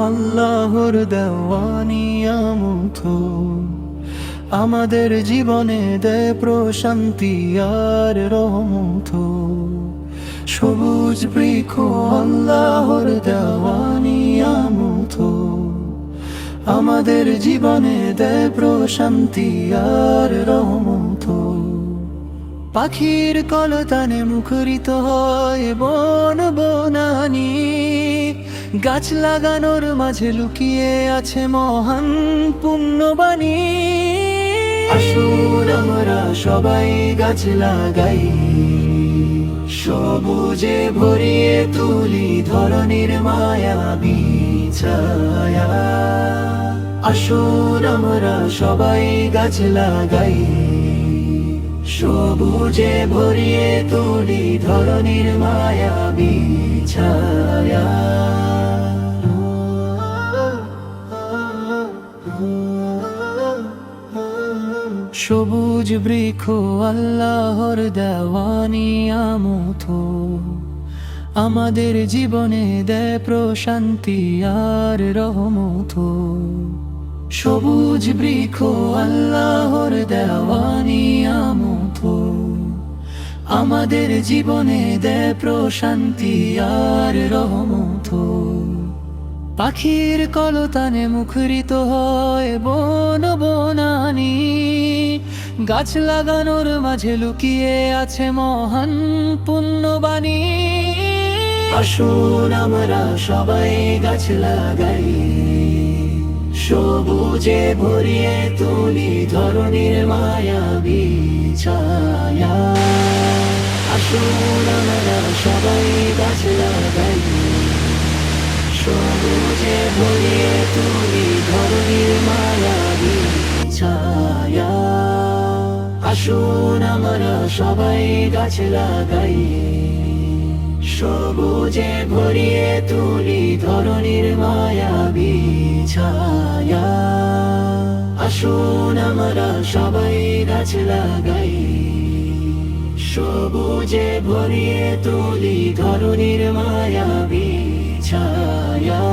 আল্লাহর দেওয়ানি আমুথ, আমাদের জীবনে দেয় প্রশান্তি আর রহমত। সবুজ বৃক্ষ আল্লাহর দেওয়ানি আমুথ, আমাদের জীবনে দেয় প্রশান্তি আর রহমত। পাখির কলতানে মুখরিত হয় বন বনানি, গাছ লাগানোর মাঝে লুকিয়ে আছে মহান পুণ্যবাণী। আসুন আমরা সবাই গাছ লাগাই, সবুজে ভরিয়ে তুলি ধরনীর মায়াবী ছায়া। আসুন আমরা সবাই গাছ লাগাই, সবুজে ভরিয়ে তুলি ধরনীর মায়াবী ছায়া। সবুজ বৃক্ষ আল্লাহর দেওয়ানি আমুথ, আমাদের জীবনে দেয় প্রশান্তি আর রহমত। সবুজ বৃক্ষ আল্লাহর দেওয়ানি আমুথ, আমাদের জীবনে দেয় প্রশান্তি আর রহমত। পাখির কলতানে মুখরিত হয় বন বনানি, গাছ লাগানোর মাঝে লুকিয়ে আছে মহান পুণ্যবাণী। আসুন আমরা সবাই গাছ লাগাই, সবুজে ভরিয়ে তুলি ধরনীর মায়াবী ছায়া। আসুন আমরা সবাই গাছ লাগাই, সবুজে ভরিয়ে তুলি ধরনীর মায়াবী ছায়া। আসুন আমরা সবাই গাছ লাগাই, সবুজে ভরিয়ে তুলি ধরনীর মায়াবী ছায়া। আসুন আমরা সবাই গাছ লাগাই, সবুজে ভরিয়ে তুলি ধরনীর মায়াবী ছায়া।